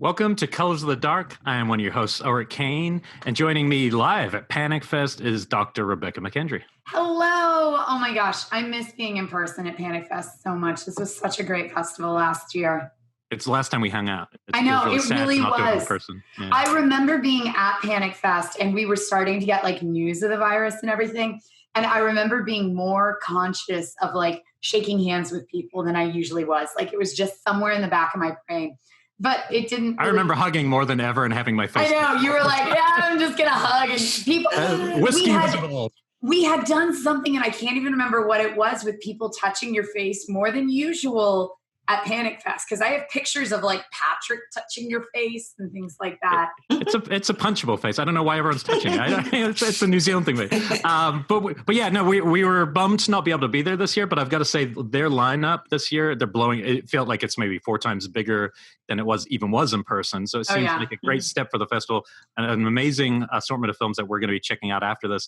Welcome to Colors of the Dark. I am one of your hosts, Ulrich Kane, and joining me live at Panic Fest is Dr. Rebecca McKendry. Hello. Oh my gosh, I miss being in person at Panic Fest so much. This was such a great festival last year. It's the last time we hung out. I know, it really was. Yeah. I remember being at Panic Fest and we were starting to get like news of the virus and everything. And I remember being more conscious of like shaking hands with people than I usually was. Like it was just somewhere in the back of my brain. But it didn't. I remember hugging more than ever and having my face. I know. You were like, yeah, I'm just going to hug. And people. We had done something, and I can't even remember what it was, with people touching your face more than usual at Panic Fest, because I have pictures of like Patrick touching your face and things like that. It's a punchable face. I don't know why everyone's touching it. It's a New Zealand thing. But yeah, no, we were bummed to not be able to be there this year. But I've got to say, their lineup this year, they're blowing. It felt like it's maybe 4 times bigger than it was in person. So it seems like a great step for the festival, and an amazing assortment of films that we're going to be checking out after this.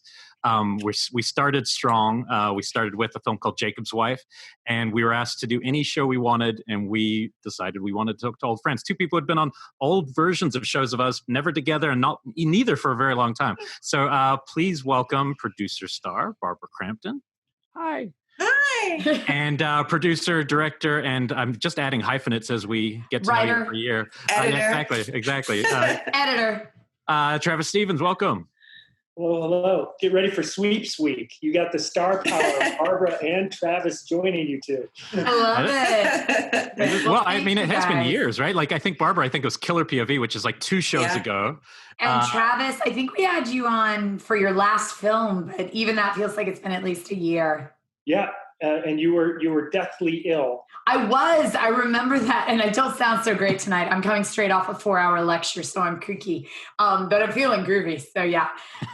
We started strong. We started with a film called Jacob's Wife, and we were asked to do any show we wanted, and we decided we wanted to talk to old friends. 2 people who had been on old versions of shows of us, never together, and neither for a very long time. So please welcome producer star Barbara Crampton. Hi. Hi. And producer, director, and I'm just adding hyphenates as we get to know you every year. Editor. Exactly. Editor. Travis Stevens, welcome. Well, hello. Get ready for Sweeps Week. You got the star power of Barbara and Travis joining you two. I love it. Well, I mean, it has been years, right? Like, I think Barbara, it was Killer POV, which is like 2 shows ago. And Travis, I think we had you on for your last film, but even that feels like it's been at least a year. Yeah. And you were deathly ill. I was. I remember that. And I don't sound so great tonight. I'm coming straight off a 4-hour lecture, so I'm kooky. But I'm feeling groovy. So, yeah.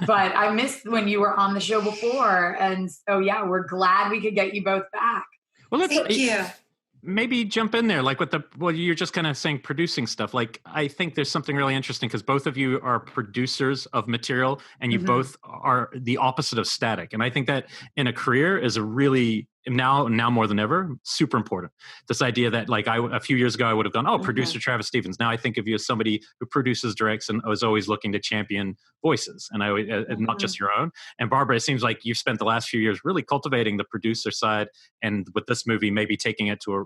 But I missed when you were on the show before. And so, yeah, we're glad we could get you both back. Well, Thank you. Maybe jump in there, like you're just kind of saying producing stuff. Like, I think there's something really interesting because both of you are producers of material, and you both are the opposite of static. And I think that in a career is a really, now more than ever, super important. This idea that, like, a few years ago I would have gone, producer Travis Stevens. Now I think of you as somebody who produces, directs, and is always looking to champion voices, and not just your own. And Barbara, it seems like you've spent the last few years really cultivating the producer side, and with this movie, maybe taking it to a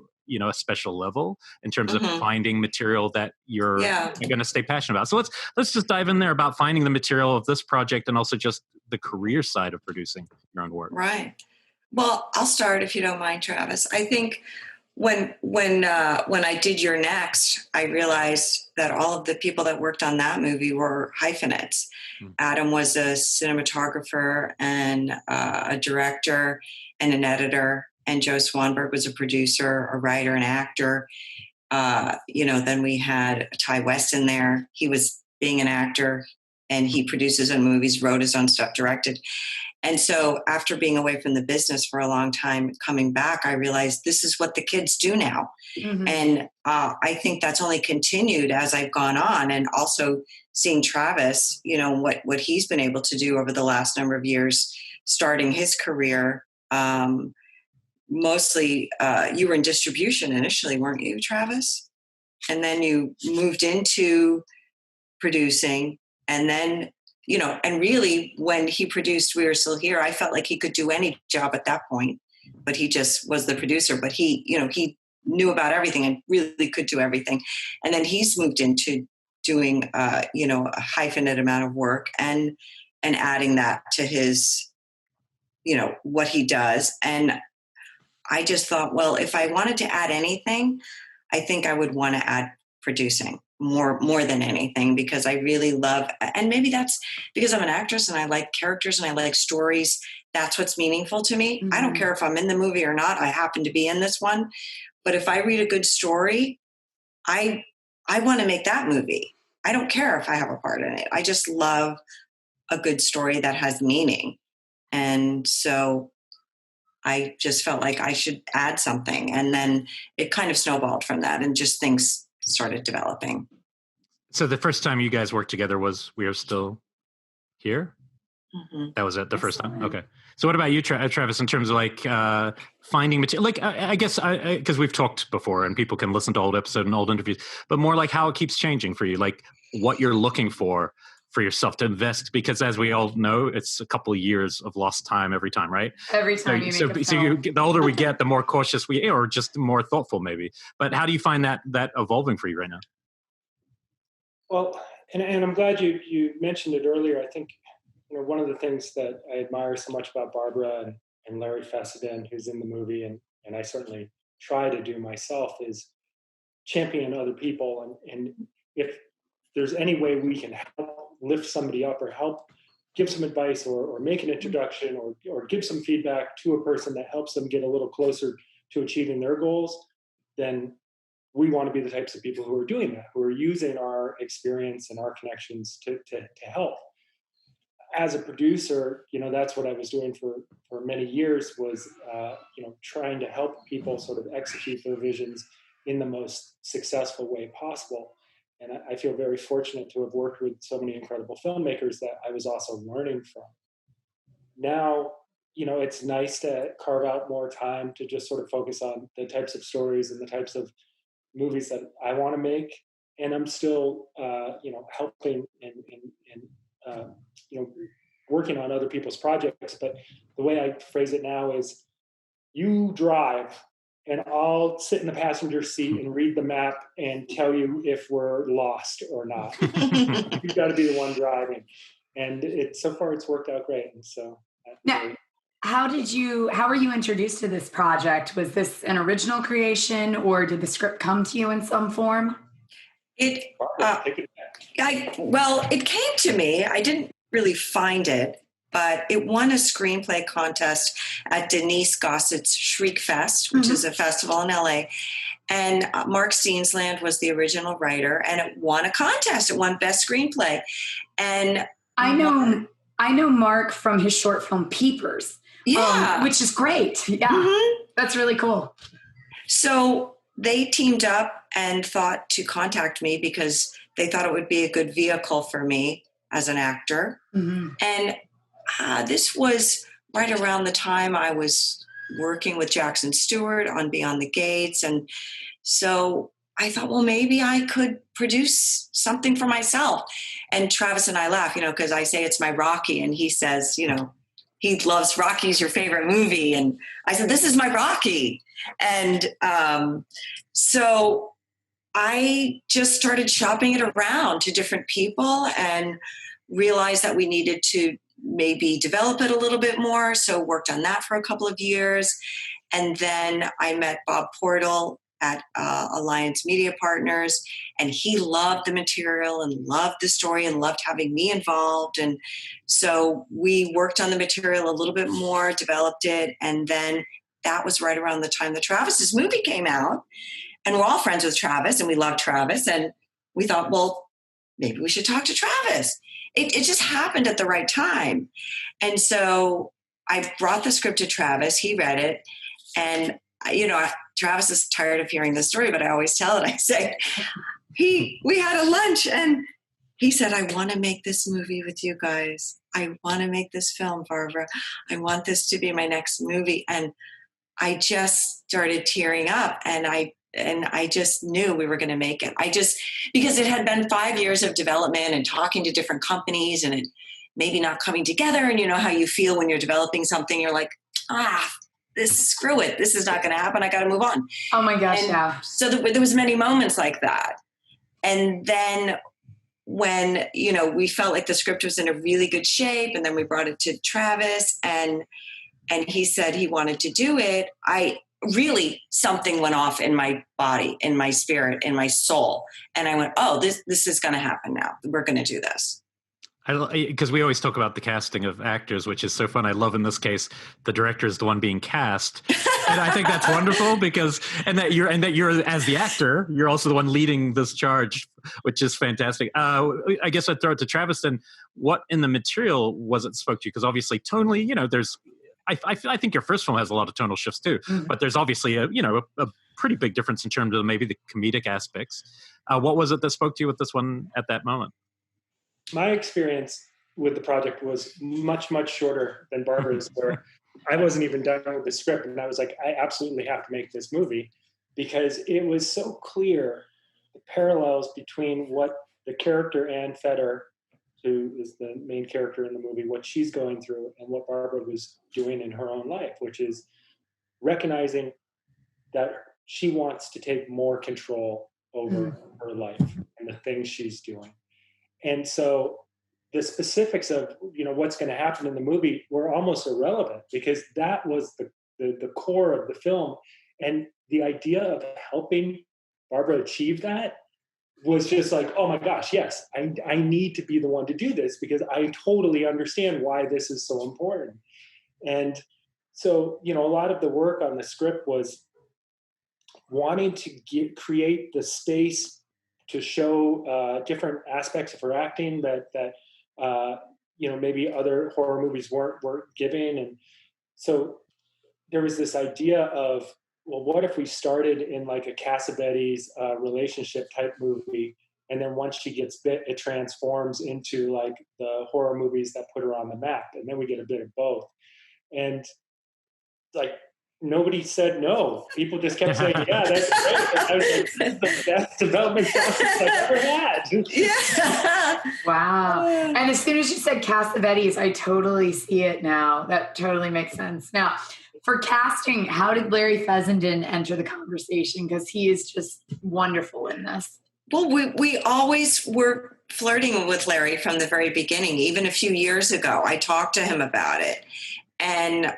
special level in terms of finding material that you're going to stay passionate about. So let's just dive in there about finding the material of this project, and also just the career side of producing your own work. Right. Well, I'll start if you don't mind, Travis. I think when I did Your Next, I realized that all of the people that worked on that movie were hyphenates. Adam was a cinematographer and a director and an editor, and Joe Swanberg was a producer, a writer, and actor. Then we had Ty West in there. He was being an actor, and he produces his own movies, wrote his own stuff, directed. And so after being away from the business for a long time, coming back, I realized this is what the kids do now. And I think that's only continued as I've gone on, and also seeing Travis, what he's been able to do over the last number of years, starting his career. Mostly, you were in distribution initially, weren't you, Travis? And then you moved into producing, and then, and really when he produced We Are Still Here, I felt like he could do any job at that point, but he just was the producer, but he knew about everything and really could do everything. And then he's moved into doing, a hyphenate amount of work and adding that to his, what he does. And I just thought, well, if I wanted to add anything, I think I would want to add producing more than anything, because I really love, and maybe that's because I'm an actress and I like characters and I like stories. That's what's meaningful to me. I don't care if I'm in the movie or not. I happen to be in this one. But if I read a good story, I want to make that movie. I don't care if I have a part in it. I just love a good story that has meaning. And so I just felt like I should add something. And then it kind of snowballed from that, and just things started developing. So the first time you guys worked together was We Are Still Here? Mm-hmm. That was it the first time? Okay. So what about you, Travis, in terms of like finding material? Like, I guess, because we've talked before and people can listen to old episodes and old interviews, but more like how it keeps changing for you, like what you're looking for yourself to invest, because as we all know, it's a couple of years of lost time every time, right? Every time you make a film. The older we get, the more cautious we are, or just more thoughtful maybe. But how do you find that evolving for you right now? Well, and I'm glad you mentioned it earlier. I think, one of the things that I admire so much about Barbara and Larry Fessenden, who's in the movie, and I certainly try to do myself, is champion other people. And if there's any way we can help lift somebody up or help give some advice or make an introduction or give some feedback to a person that helps them get a little closer to achieving their goals, then we want to be the types of people who are doing that, who are using our experience and our connections to help. As a producer, that's what I was doing for many years, was trying to help people sort of execute their visions in the most successful way possible. And I feel very fortunate to have worked with so many incredible filmmakers that I was also learning from. Now, it's nice to carve out more time to just sort of focus on the types of stories and the types of movies that I want to make. And I'm still, helping and working on other people's projects. But the way I phrase it now is, you drive and I'll sit in the passenger seat and read the map and tell you if we're lost or not. You've got to be the one driving. And so far it's worked out great. And so now, how were you introduced to this project? Was this an original creation, or did the script come to you in some form? It came to me. I didn't really find it, but it won a screenplay contest at Denise Gossett's Shriek Fest, which is a festival in LA. And Mark Steensland was the original writer, and it won a contest. It won Best Screenplay. And I know Mark from his short film Peepers, which is great. Yeah, That's really cool. So they teamed up and thought to contact me because they thought it would be a good vehicle for me as an actor. And this was right around the time I was working with Jackson Stewart on Beyond the Gates. And so I thought, well, maybe I could produce something for myself. And Travis and I laugh, because I say it's my Rocky, and he says, he loves Rocky's your favorite movie. And I said, this is my Rocky. And so I just started shopping it around to different people and realized that we needed to maybe develop it a little bit more. So worked on that for a couple of years. And then I met Bob Portal at Alliance Media Partners, and he loved the material and loved the story and loved having me involved. And so we worked on the material a little bit more, developed it, and then that was right around the time that Travis's movie came out. And we're all friends with Travis, and we love Travis, and we thought, well, maybe we should talk to Travis. It just happened at the right time. And so I brought the script to Travis. He read it, and Travis is tired of hearing this story, but I always tell it. I say, we had a lunch, and he said, I want to make this movie with you guys. I want to make this film, Barbara. I want this to be my next movie. And I just started tearing up, and I just knew we were going to make it. Because it had been 5 years of development and talking to different companies, and it maybe not coming together. And you know how you feel when you're developing something, you're like, screw it. This is not going to happen. I got to move on. Oh my gosh. Yeah. So there was many moments like that. And then when, we felt like the script was in a really good shape, and then we brought it to Travis, and he said he wanted to do it, something went off in my body, in my spirit, in my soul. And I went, oh, this is going to happen now. We're going to do this. Because we always talk about the casting of actors, which is so fun. I love in this case, the director is the one being cast. And I think that's wonderful and that you're as the actor, you're also the one leading this charge, which is fantastic. I guess I'd throw it to Travis then. What in the material was it spoke to you? Because obviously tonally, there's, I think your first film has a lot of tonal shifts too, but there's obviously a pretty big difference in terms of maybe the comedic aspects. What was it that spoke to you with this one at that moment? My experience with the project was much, much shorter than Barbara's, where I wasn't even done with the script. And I was like, I absolutely have to make this movie, because it was so clear the parallels between what the character Anne Feder, who is the main character in the movie, what she's going through, and what Barbara was doing in her own life, which is recognizing that she wants to take more control over her life and the things she's doing. And so the specifics of, you know, what's going to happen in the movie were almost irrelevant, because that was the core of the film. And the idea of helping Barbara achieve that was just like, oh my gosh, yes, I need to be the one to do this, because I totally understand why this is so important. And so, you know, a lot of the work on the script was wanting to create the space to show different aspects of her acting that you know, maybe other horror movies weren't giving. And so there was this idea of, well, what if we started in like a Cassavetes relationship type movie, and then once she gets bit, it transforms into like the horror movies that put her on the map, and then we get a bit of both. And like, nobody said no. People just kept saying, yeah, that's great. I was like, this is the best development process I've ever had. Yeah. Wow. And as soon as you said Cassavetes, I totally see it now. That totally makes sense. Now, for casting, how did Larry Fessenden enter the conversation? Because he is just wonderful in this. Well, we always were flirting with Larry from the very beginning. Even a few years ago, I talked to him about it. And,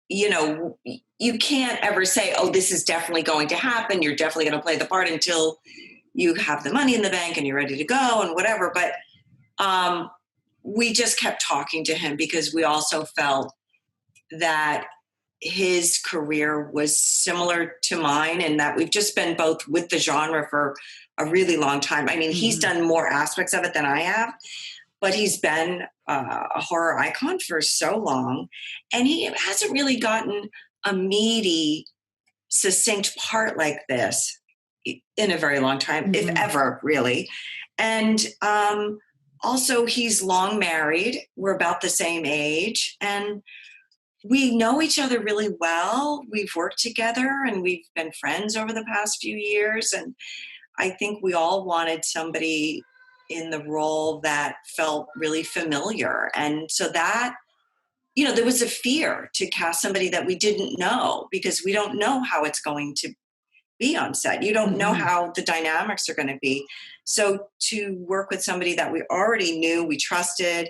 you know, you can't ever say, oh, this is definitely going to happen. You're definitely going to play the part until you have the money in the bank and you're ready to go and whatever. But we just kept talking to him, because we also felt that his career was similar to mine, and that we've just been both with the genre for a really long time. I mean, he's done more aspects of it than I have, but he's been a horror icon for so long, and he hasn't really gotten a meaty, succinct part like this in a very long time, if ever, really. And also, he's long married. We're about the same age, and we know each other really well. We've worked together, and we've been friends over the past few years. And I think we all wanted somebody in the role that felt really familiar. And so that, you know, there was a fear to cast somebody that we didn't know, because we don't know how it's going to be on set. You don't know how the dynamics are going to be. So to work with somebody that we already knew, we trusted,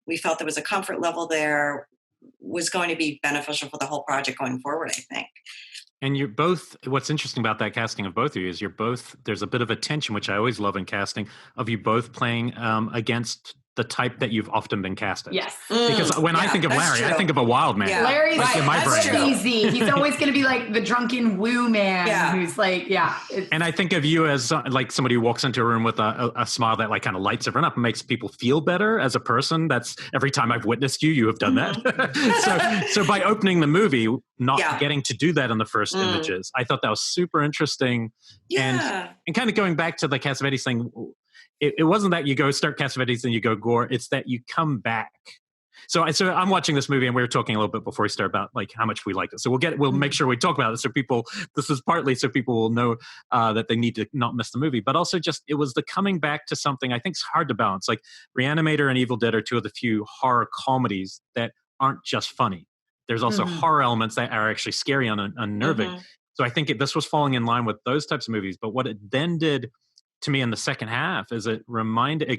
we felt there was a comfort level there, was going to be beneficial for the whole project going forward, I think. And you're both, what's interesting about that casting of both of you is you're both, there's a bit of a tension, which I always love in casting, of you both playing against the type that you've often been cast as. Yes. Because when I think of Larry, I think of a wild man. Yeah. Larry's like in my brain. easy. He's always going to be like the drunken woo man who's like, And I think of you as like somebody who walks into a room with a smile that like kind of lights everyone up and makes people feel better as a person. That's every time I've witnessed you, you have done that. so by opening the movie, not getting to do that in the first images, I thought that was super interesting. And kind of going back to the Cassavetes thing, it wasn't that you go start Cassavetes and you go gore. It's that you come back. So I'm watching this movie, and we were talking a little bit before we start about like how much we like it. So we'll make sure we talk about it. So this is partly so people will know that they need to not miss the movie, but also just, it was the coming back to something I think is hard to balance. Like Reanimator and Evil Dead are two of the few horror comedies that aren't just funny. There's also horror elements that are actually scary and unnerving. So I think this was falling in line with those types of movies. But what it then did to me in the second half is it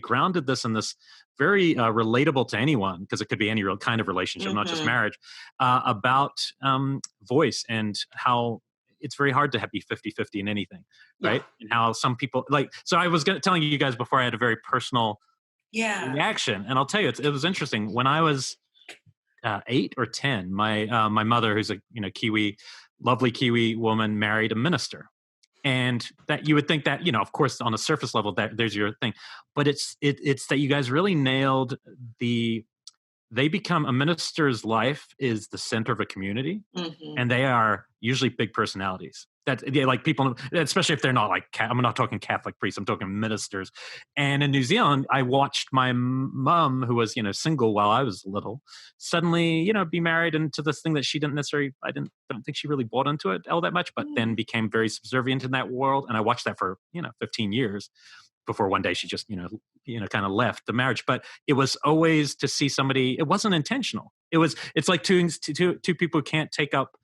grounded this in this very relatable to anyone, because it could be any real kind of relationship, not just marriage, about voice, and how it's very hard to be 50-50 in anything, right? And how some people so I was telling you guys before, I had a very personal reaction, and I'll tell you, it was interesting. When I was 8 or 10, my mother, who's a Kiwi, lovely Kiwi woman, married a minister. And that you would think that, of course, on a surface level, that there's your thing. But it's that you guys really nailed they become, a minister's life is the center of a community. And they are usually big personalities. like people, especially if they're not like, I'm not talking Catholic priests, I'm talking ministers. And in New Zealand, I watched my mom, who was, single while I was little, suddenly, be married into this thing that she didn't necessarily, I don't think she really bought into it all that much, but then became very subservient in that world. And I watched that for, 15 years before one day she just, kind of left the marriage. But it was always to see somebody, it wasn't intentional. It's like two people who can't take up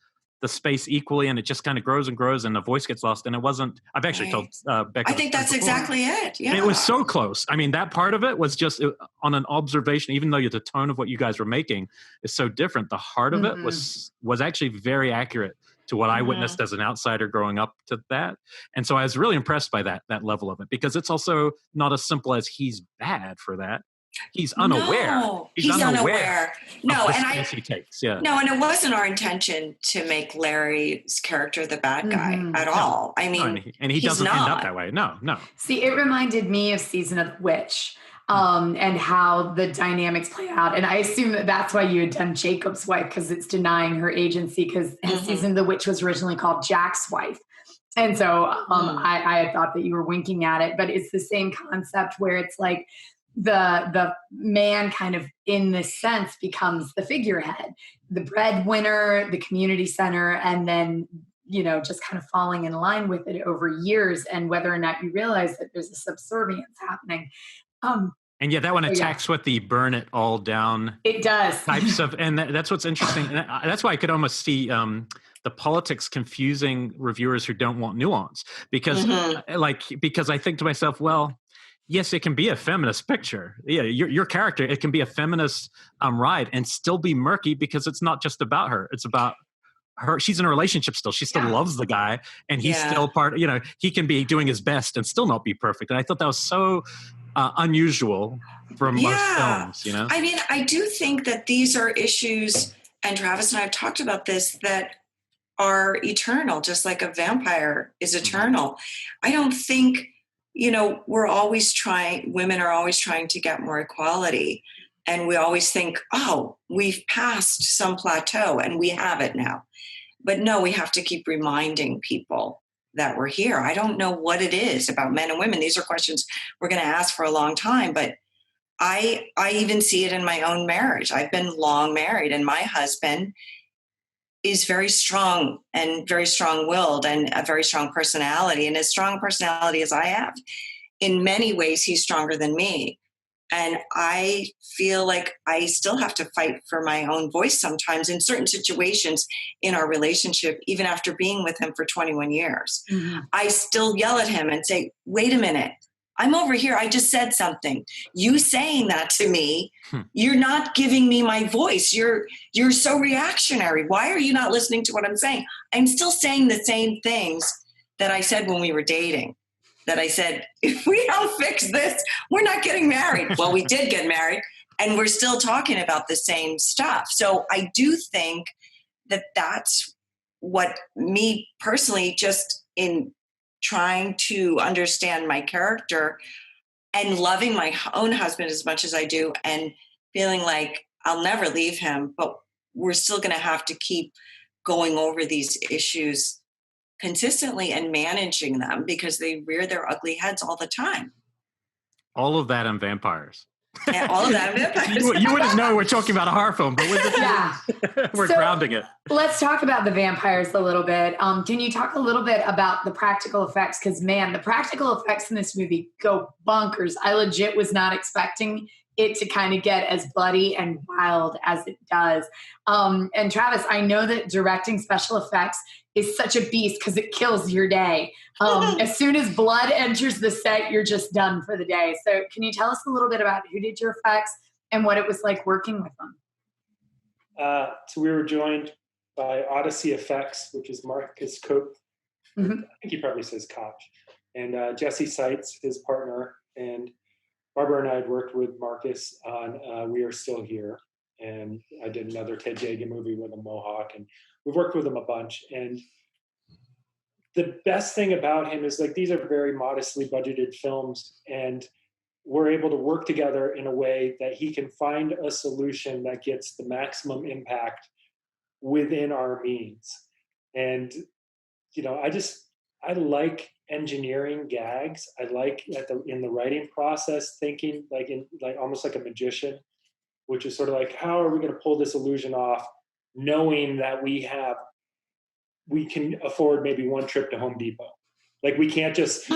the space equally, and it just kind of grows and grows, and the voice gets lost. And it wasn't. I've actually told Becca. I think that's exactly it. Yeah, and it was so close. I mean, that part of it was just on an observation. Even though the tone of what you guys were making is so different, the heart of it was actually very accurate to what I witnessed as an outsider growing up to that. And so I was really impressed by that level of it, because it's also not as simple as he's bad for that. He's unaware. No, he's unaware. No, and he takes. Yeah. No, and it wasn't our intention to make Larry's character the bad guy at all. I mean, and he doesn't end up that way. No. See, it reminded me of Season of the Witch, and how the dynamics play out. And I assume that's why you had done Jacob's wife, because it's denying her agency, because Season of the Witch was originally called Jack's wife. And so I had thought that you were winking at it, but it's the same concept where it's like, the man kind of in this sense becomes the figurehead, the breadwinner, the community center, and then, just kind of falling in line with it over years, and whether or not you realize that there's a subservience happening. And that one attacks with the burn it all down. It does. Types of, and that's what's interesting. And that's why I could almost see the politics confusing reviewers who don't want nuance, because I think to myself, well, yes, it can be a feminist picture. Yeah, your character, it can be a feminist ride and still be murky, because it's not just about her. It's about her. She's in a relationship still. She still loves the guy, and he's still part. He can be doing his best and still not be perfect. And I thought that was so unusual for most films. I mean, I do think that these are issues, and Travis and I have talked about this, that are eternal, just like a vampire is eternal. I don't think. Women are always trying to get more equality. And we always think, oh, we've passed some plateau and we have it now. But no, we have to keep reminding people that we're here. I don't know what it is about men and women. These are questions we're going to ask for a long time. But I even see it in my own marriage. I've been long married, and my husband is very strong and very strong-willed and a very strong personality, and as strong a personality as I have. In many ways, he's stronger than me. And I feel like I still have to fight for my own voice sometimes in certain situations in our relationship, even after being with him for 21 years. I still yell at him and say, wait a minute, I'm over here. I just said something. You saying that to me, you're not giving me my voice. You're so reactionary. Why are you not listening to what I'm saying? I'm still saying the same things that I said when we were dating, that I said, if we don't fix this, we're not getting married. Well, we did get married, and we're still talking about the same stuff. So I do think that that's what me personally, just in trying to understand my character and loving my own husband as much as I do, and feeling like I'll never leave him, but we're still going to have to keep going over these issues consistently and managing them, because they rear their ugly heads all the time. All of that on vampires. Yeah, all of that on vampires. You wouldn't know we're talking about a horror film, but we're grounding it. Let's talk about the vampires a little bit. Can you talk a little bit about the practical effects? Because, man, the practical effects in this movie go bonkers. I legit was not expecting it to kind of get as bloody and wild as it does. And Travis, I know that directing special effects is such a beast because it kills your day. As soon as blood enters the set, you're just done for the day. So can you tell us a little bit about who did your effects and what it was like working with them? So we were joined by Odyssey Effects, which is Marcus Cope. I think he probably says Koch. And Jesse Seitz, his partner. And Barbara and I had worked with Marcus on We Are Still Here. And I did another Ted Jagan movie with a Mohawk. And we've worked with him a bunch. And the best thing about him is, like, these are very modestly budgeted films. And we're able to work together in a way that he can find a solution that gets the maximum impact within our means. And I like engineering gags. I like in the writing process, thinking like almost like a magician, which is sort of like, how are we going to pull this illusion off, knowing that we can afford maybe one trip to Home Depot. Like we can't just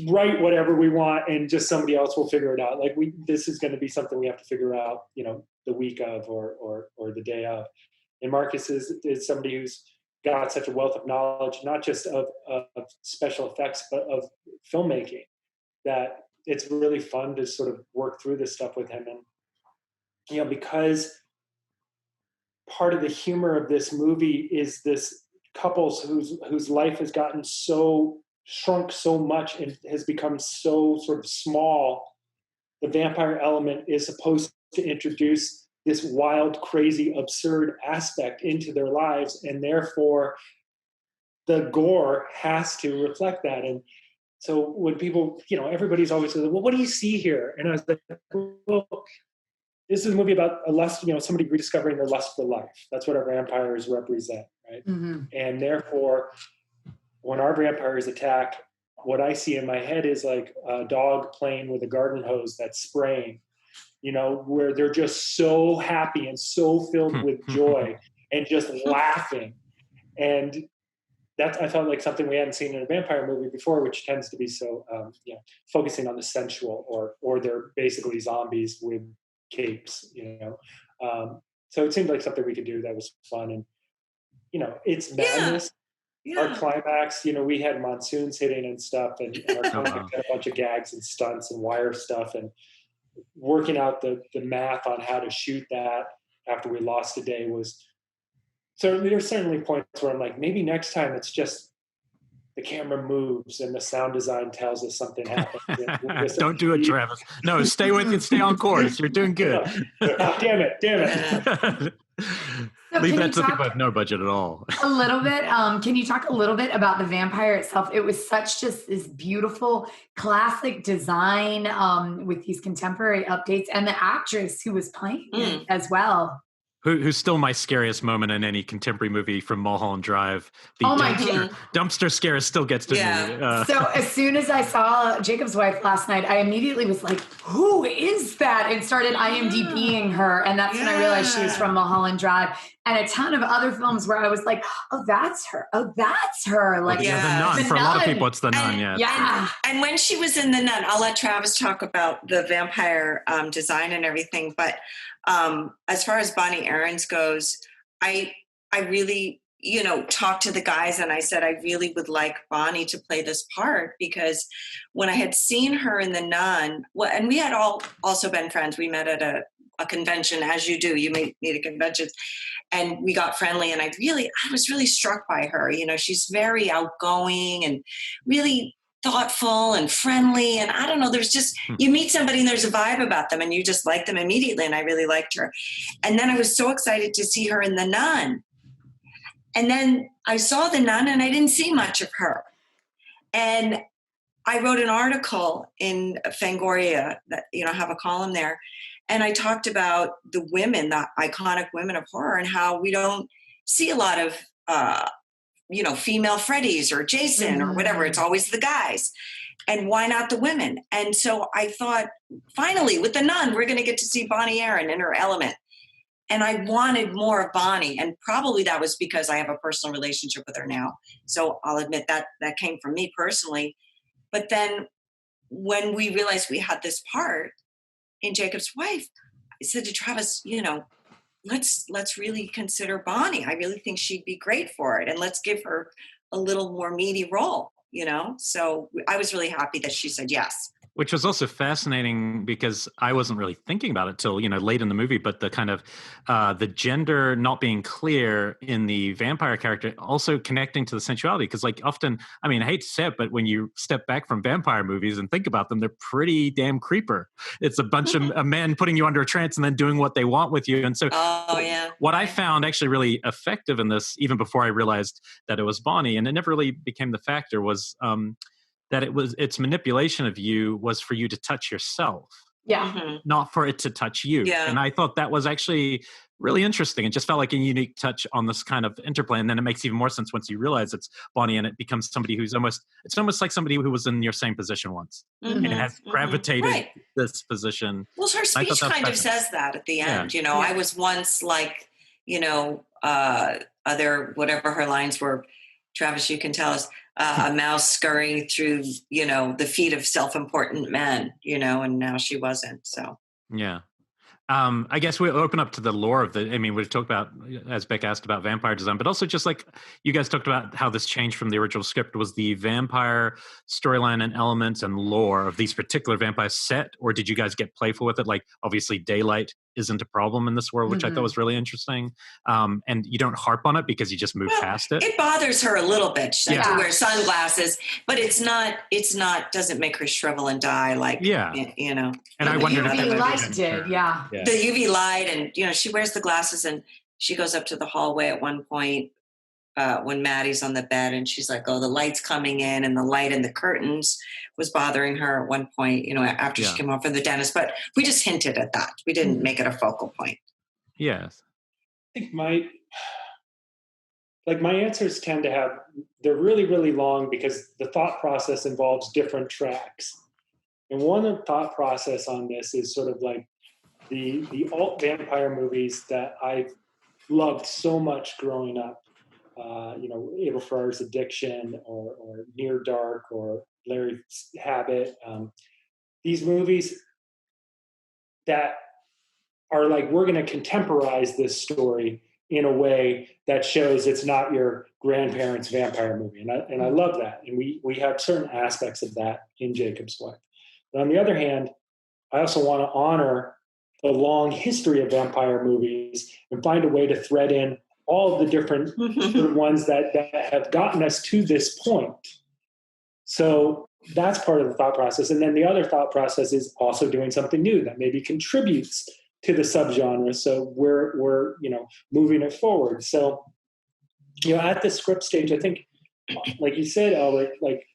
write whatever we want and just somebody else will figure it out. Like this is going to be something we have to figure out, the week of or the day of. And Marcus is somebody who's got such a wealth of knowledge, not just of special effects, but of filmmaking, that it's really fun to sort of work through this stuff with him. And, because part of the humor of this movie is this couples whose life has gotten shrunk so much and has become so sort of small. The vampire element is supposed to introduce this wild, crazy, absurd aspect into their lives, and therefore the gore has to reflect that. And so when people, everybody's always like, well, what do you see here? And I was like, well, this is a movie about a lust, somebody rediscovering their lust for life. That's what our vampires represent, right? Mm-hmm. And therefore, when our vampires attack, what I see in my head is like a dog playing with a garden hose that's spraying, where they're just so happy and so filled with joy and just laughing. And that's, I felt like something we hadn't seen in a vampire movie before, which tends to be so, focusing on the sensual, or they're basically zombies with capes, so it seemed like something we could do that was fun. And it's madness. Yeah. Our climax, we had monsoons hitting and stuff, and our climax had a bunch of gags and stunts and wire stuff, and working out the math on how to shoot that after we lost a day was. So there's certainly points where I'm like, maybe next time it's just the camera moves and the sound design tells us something happened. Don't do it, Travis. No, stay on course. You're doing good. Oh, damn it. So leave that to the people who have no budget at all. A little bit. Can you talk a little bit about the vampire itself? It was such just this beautiful classic design with these contemporary updates, and the actress who was playing it as well. Who's still my scariest moment in any contemporary movie from Mulholland Drive. The dumpster scare still gets to me. So as soon as I saw Jacob's wife last night, I immediately was like, who is that? And started IMDbing her. And that's when I realized she was from Mulholland Drive. And a ton of other films where I was like, oh, that's her. Oh, that's her. Like, The Nun. For a lot of people, it's The Nun, Yeah. And when she was in The Nun, I'll let Travis talk about the vampire design and everything. But as far as Bonnie Aarons goes, I really, talked to the guys and I said, I really would like Bonnie to play this part, because when I had seen her in The Nun, and we had all also been friends. We met at a convention, as you do. You meet at conventions, and we got friendly. And I was really struck by her. She's very outgoing and really thoughtful and friendly. And I don't know, there's just, you meet somebody and there's a vibe about them and you just like them immediately. And I really liked her. And then I was so excited to see her in The Nun. And then I saw The Nun and I didn't see much of her. And I wrote an article in Fangoria that, have a column there. And I talked about the women, the iconic women of horror, and how we don't see a lot of, female Freddys or Jason or whatever. It's always the guys. And why not the women? And so I thought, finally, with The Nun, we're going to get to see Bonnie Aaron in her element. And I wanted more of Bonnie. And probably that was because I have a personal relationship with her now. So I'll admit that came from me personally. But then when we realized we had this part in Jacob's wife, I said to Travis, let's really consider Bonnie. I really think she'd be great for it. And let's give her a little more meaty role, So I was really happy that she said yes. Which was also fascinating because I wasn't really thinking about it till, late in the movie, but the kind of the gender not being clear in the vampire character also connecting to the sensuality. Because often, I hate to say it, but when you step back from vampire movies and think about them, they're pretty damn creeper. It's a bunch of men putting you under a trance and then doing what they want with you. And so what I found actually really effective in this, even before I realized that it was Bonnie, and it never really became the factor, was that its manipulation of you was for you to touch yourself. Yeah. not for it to touch you. Yeah. And I thought that was actually really interesting. It just felt like a unique touch on this kind of interplay. And then it makes even more sense once you realize it's Bonnie and it becomes somebody who's it's almost like somebody who was in your same position once and has gravitated this position. Well, her speech kind of says that at the end. I was once like, whatever her lines were, Travis, you can tell us, a mouse scurrying through, the feet of self-important men, and now she wasn't. So, yeah. I guess we'll open up to the lore of we've talked about, as Beck asked, about vampire design, but also just like you guys talked about how this changed from the original script. Was the vampire storyline and elements and lore of these particular vampires set, or did you guys get playful with it? Like, obviously daylight isn't a problem in this world, which I thought was really interesting. And you don't harp on it because you just move past it. It bothers her a little bit. She has to wear sunglasses, but it's not, doesn't make her shrivel and die. Like, And I wondered if the UV light did, the UV light, and she wears the glasses, and she goes up to the hallway at one point when Maddie's on the bed, and she's like, "Oh, the light's coming in," and the light in the curtains was bothering her at one point. After she came home from the dentist, but we just hinted at that. We didn't make it a focal point. Yes, I think my answers tend to they're really, really long because the thought process involves different tracks. And one of the thought process on this is sort of like the alt vampire movies that I loved so much growing up. Abel Ferrara's Addiction or Near Dark or Larry's Habit. These movies that are like, we're going to contemporize this story in a way that shows it's not your grandparents' vampire movie. And I love that. And we have certain aspects of that in Jacob's Wife. But on the other hand, I also want to honor the long history of vampire movies and find a way to thread in all the different sort of ones that have gotten us to this point. So that's part of the thought process. And then the other thought process is also doing something new that maybe contributes to the subgenre. So we're moving it forward. So, at the script stage, I think, like you said, Albert, like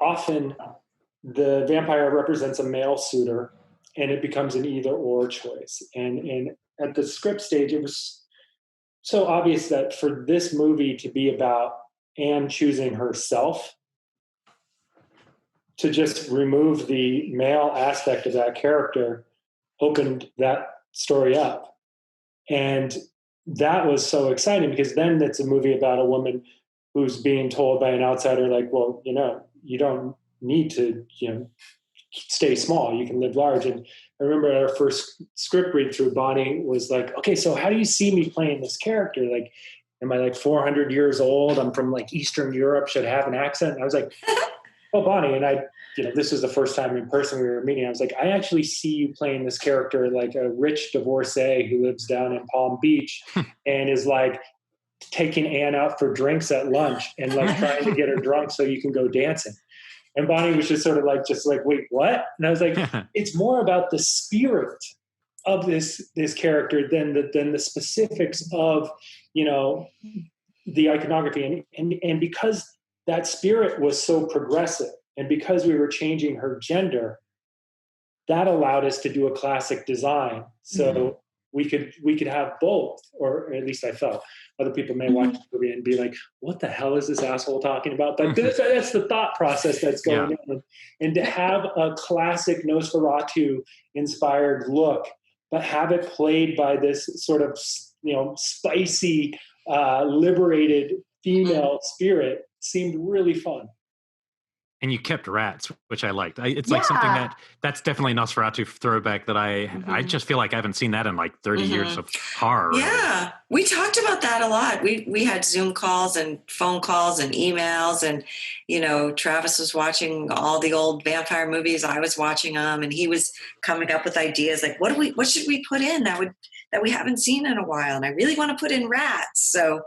often the vampire represents a male suitor and it becomes an either or choice. And at the script stage, it was so obvious that for this movie to be about Anne choosing herself, to just remove the male aspect of that character opened that story up. And that was so exciting because then it's a movie about a woman who's being told by an outsider, like, well, you don't need to, stay small. You can live large. And I remember our first script read through, Bonnie was like, okay, so how do you see me playing this character? Like, am I like 400 years old? I'm from like Eastern Europe, should have an accent. And I was like, oh, Bonnie. And this was the first time in person we were meeting. I was like, I actually see you playing this character like a rich divorcee who lives down in Palm Beach and is like taking Anne out for drinks at lunch and like trying to get her drunk so you can go dancing. And Bonnie was just sort of like, wait, what? And I was like, it's more about the spirit of this character than the specifics of, the iconography. And because that spirit was so progressive and because we were changing her gender, that allowed us to do a classic design. So we could have both, or at least I felt. Other people may watch the movie and be like, what the hell is this asshole talking about? But that's the thought process that's going on. And to have a classic Nosferatu-inspired look, but have it played by this sort of, spicy, liberated female spirit seemed really fun. And you kept rats, which I liked. It's like something that's definitely Nosferatu throwback that I just feel like I haven't seen that in like 30 years of horror. Yeah, we talked about that a lot. We had Zoom calls and phone calls and emails, and Travis was watching all the old vampire movies. I was watching them, and he was coming up with ideas like, what should we put in that we haven't seen in a while? And I really want to put in rats, so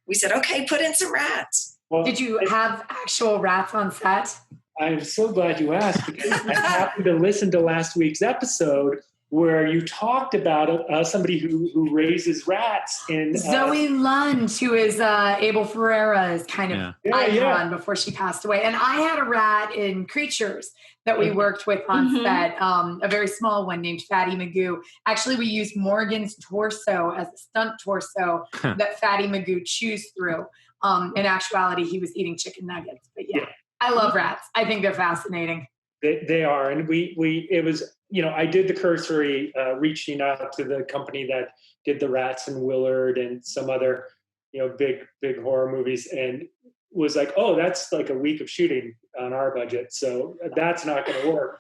we said, okay, put in some rats. Well, did you have actual rats on set? I'm so glad you asked because I happened to listen to last week's episode where you talked about somebody who raises rats in Zoe Lund, who is Abel Ferreira's kind of icon before she passed away. And I had a rat in Creatures that we worked with on set, a very small one named Fatty Magoo. Actually, we used Morgan's torso as a stunt torso that Fatty Magoo chews through. In actuality, he was eating chicken nuggets. But I love rats. I think they're fascinating. They are. And it was, I did the cursory reaching out to the company that did the Rats and Willard and some other, big horror movies, and was like, oh, that's like a week of shooting on our budget. So that's not going to work.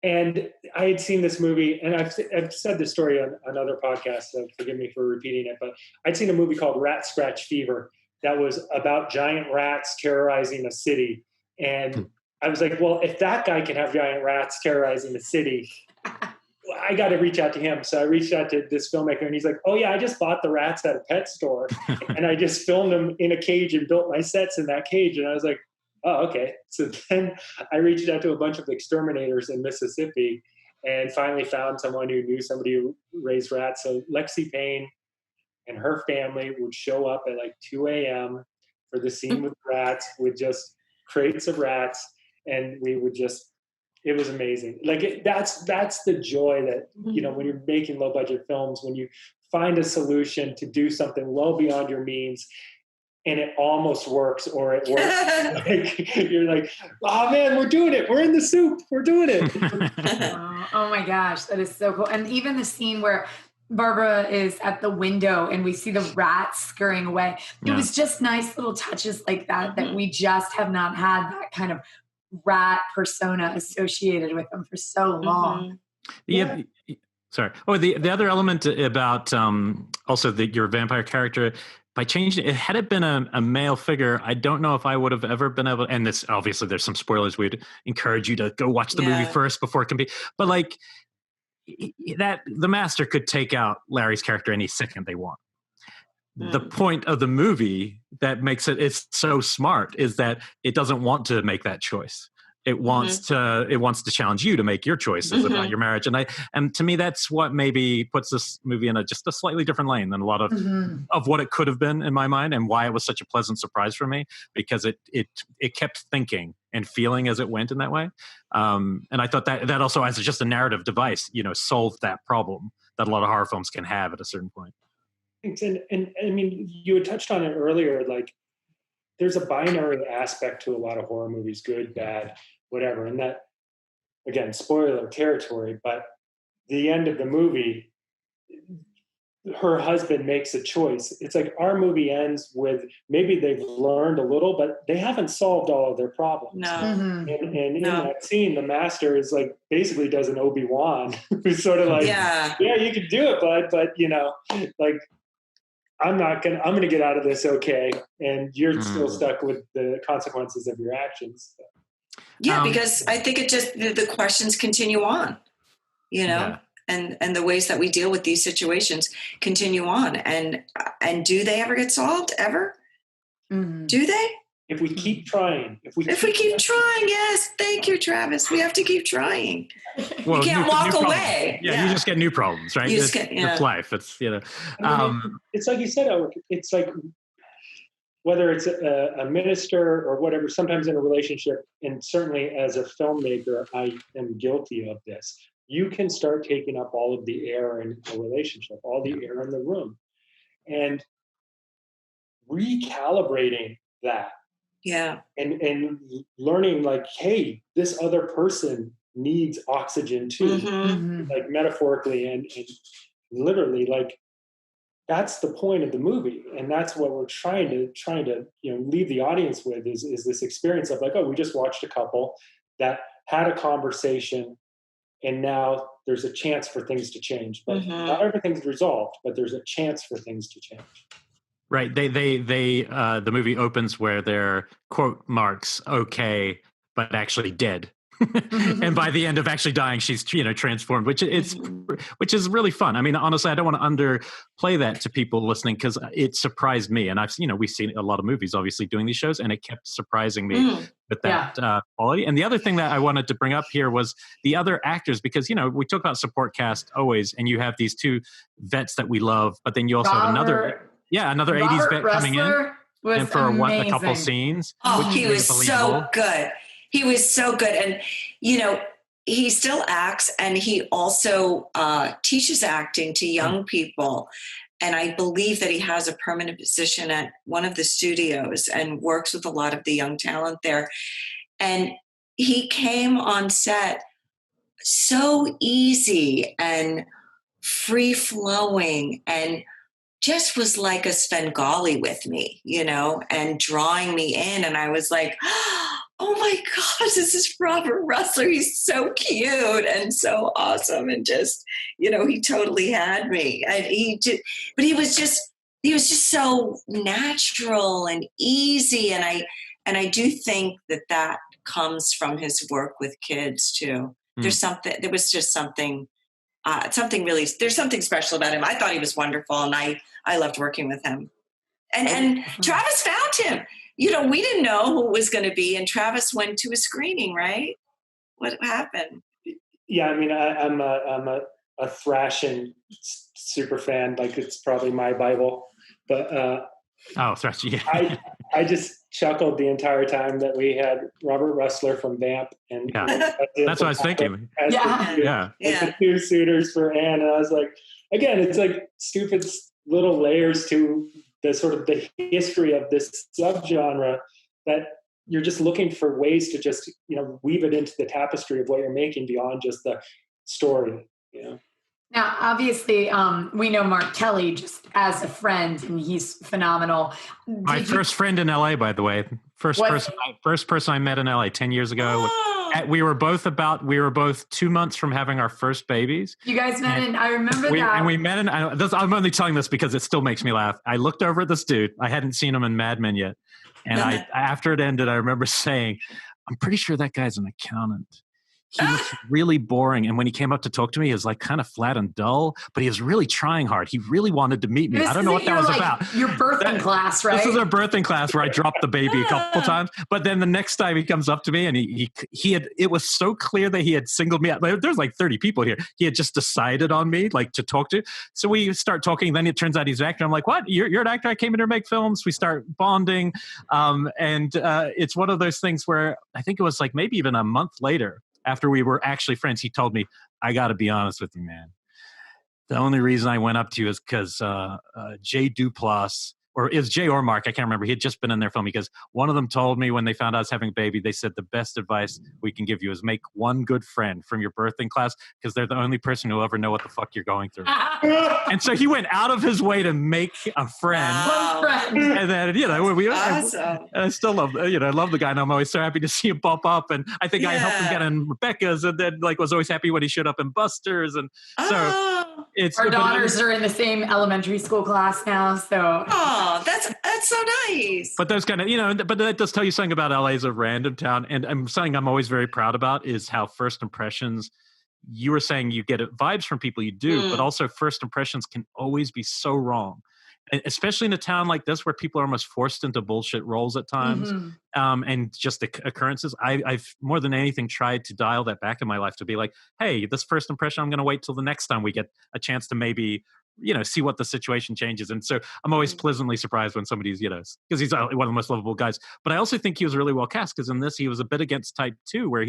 And I had seen this movie, and I've said this story on other podcasts, so forgive me for repeating it, but I'd seen a movie called Rat Scratch Fever that was about giant rats terrorizing a city. And I was like, well, if that guy can have giant rats terrorizing the city, I got to reach out to him. So I reached out to this filmmaker, and he's like, oh yeah, I just bought the rats at a pet store and I just filmed them in a cage and built my sets in that cage. And I was like, oh, okay. So then I reached out to a bunch of exterminators in Mississippi and finally found someone who knew somebody who raised rats. So Lexi Payne and her family would show up at like 2 a.m. for the scene with rats, with just crates of rats. And we would it was amazing. Like that's the joy that, when you're making low budget films, when you find a solution to do something well beyond your means and it almost works, or it works. You're like, oh man, we're doing it. We're in the soup. We're doing it. Oh my gosh. That is so cool. And even the scene where Barbara is at the window and we see the rats scurrying away. It was just nice little touches like that we just have not had that kind of rat persona associated with them for so long. Yeah. Sorry. Oh, the other element about also your vampire character, by changing it, had it been a male figure, I don't know if I would have ever been able. And this, obviously, there's some spoilers. We'd encourage you to go watch the movie first before it can be. But like that, the master could take out Larry's character any second they want. The point of the movie that makes it's so smart is that it doesn't want to make that choice. It wants to challenge you to make your choices about your marriage. And to me, that's what maybe puts this movie in just a slightly different lane than a lot of what it could have been in my mind, and why it was such a pleasant surprise for me, because it kept thinking and feeling as it went in that way. And I thought that also, as just a narrative device, solved that problem that a lot of horror films can have at a certain point. And I mean, you had touched on it earlier, like there's a binary aspect to a lot of horror movies, good, bad, whatever. And that, again, spoiler territory, but the end of the movie, her husband makes a choice. It's like our movie ends with maybe they've learned a little, but they haven't solved all of their problems. No. And in that scene, the master is like, basically does an Obi-Wan, who's sort of like, yeah, you can do it, bud, but like, I'm going to get out of this okay, and you're still stuck with the consequences of your actions. Yeah, because I think the questions continue on, and the ways that we deal with these situations continue on. And do they ever get solved, ever? Mm-hmm. Do they? If we keep trying. If we keep trying, yes. Thank you, Travis. We have to keep trying. Well, you can't walk away. Yeah, you just get new problems, right? It's life. It's, it's like you said, it's like whether it's a minister or whatever, sometimes in a relationship, and certainly as a filmmaker, I am guilty of this. You can start taking up all of the air in a relationship, all the air in the room, and recalibrating that. Yeah. And learning like, hey, this other person needs oxygen too, like metaphorically and literally, like that's the point of the movie. And that's what we're trying to leave the audience with is this experience of like, oh, we just watched a couple that had a conversation and now there's a chance for things to change. But not everything's resolved, but there's a chance for things to change. Right. They the movie opens where they're quote marks okay, but actually dead. And by the end of actually dying, she's transformed, which is really fun. I mean, honestly, I don't want to underplay that to people listening because it surprised me. And we've seen a lot of movies, obviously, doing these shows, and it kept surprising me with that quality. And the other thing that I wanted to bring up here was the other actors, because we talk about support cast always, and you have these two vets that we love, but then you also have another 80s vet coming in. And for a couple scenes. Oh, he was so good. He was so good. And, he still acts, and he also teaches acting to young people. And I believe that he has a permanent position at one of the studios and works with a lot of the young talent there. And he came on set so easy and free-flowing and just was like a Svengali with me, and drawing me in. And I was like, oh my gosh, this is Robert Russler. He's so cute and so awesome. And just, he totally had me. And he was just so natural and easy. And I do think that comes from his work with kids too. There's something special about him. I thought he was wonderful, and I loved working with him. And Travis found him. We didn't know who it was going to be, and Travis went to a screening, right? What happened? Yeah, I mean, I'm a thrashing super fan. Like, it's probably my Bible. But thrash, yeah. I just chuckled the entire time that we had Robert Russler from Vamp, and that's what I was thinking. The two suitors for Anne, and I was like, again, it's like stupid little layers to the sort of the history of this subgenre that you're just looking for ways to just weave it into the tapestry of what you're making beyond just the story. Now, obviously, we know Mark Kelly just as a friend, and he's phenomenal. My first friend in LA, by the way. First person I met in LA 10 years ago. We were both 2 months from having our first babies. You guys met I remember that. And we met I'm only telling this because it still makes me laugh. I looked over at this dude. I hadn't seen him in Mad Men yet. And after it ended, I remember saying, I'm pretty sure that guy's an accountant. He was really boring. And when he came up to talk to me, he was like kind of flat and dull, but he was really trying hard. He really wanted to meet me. I don't know what that was about. Your birthing class, right? This was our birthing class where I dropped the baby a couple times. But then the next time he comes up to me, and it was so clear that he had singled me out. There's like 30 people here. He had just decided on me, like, to talk to. So we start talking. Then it turns out he's an actor. I'm like, what? You're an actor? I came in here to make films. We start bonding. And it's one of those things where I think it was like maybe even a month later, after we were actually friends, he told me, I got to be honest with you, man. The only reason I went up to you is because Jay Duplass, or it was Jay or Mark, I can't remember. He had just been in their film because one of them told me when they found out I was having a baby, they said the best advice we can give you is make one good friend from your birthing class because they're the only person who'll ever know what the fuck you're going through. And so he went out of his way to make a friend. And then, awesome. I still love, I love the guy, and I'm always so happy to see him pop up. And I think I helped him get in Rebecca's, and then was always happy when he showed up in Buster's. And so our daughters are in the same elementary school class now. So that's so nice. But those kind of, but that does tell you something about LA as a random town. And something I'm always very proud about is how first impressions, you were saying you get vibes from people, you do, but also first impressions can always be so wrong. Especially in a town like this where people are almost forced into bullshit roles at times, and just the occurrences. I've more than anything tried to dial that back in my life to be like, hey, this first impression, I'm going to wait till the next time we get a chance to maybe, see what the situation changes. And so I'm always pleasantly surprised when somebody's, because he's one of the most lovable guys. But I also think he was really well cast because in this, he was a bit against type 2, where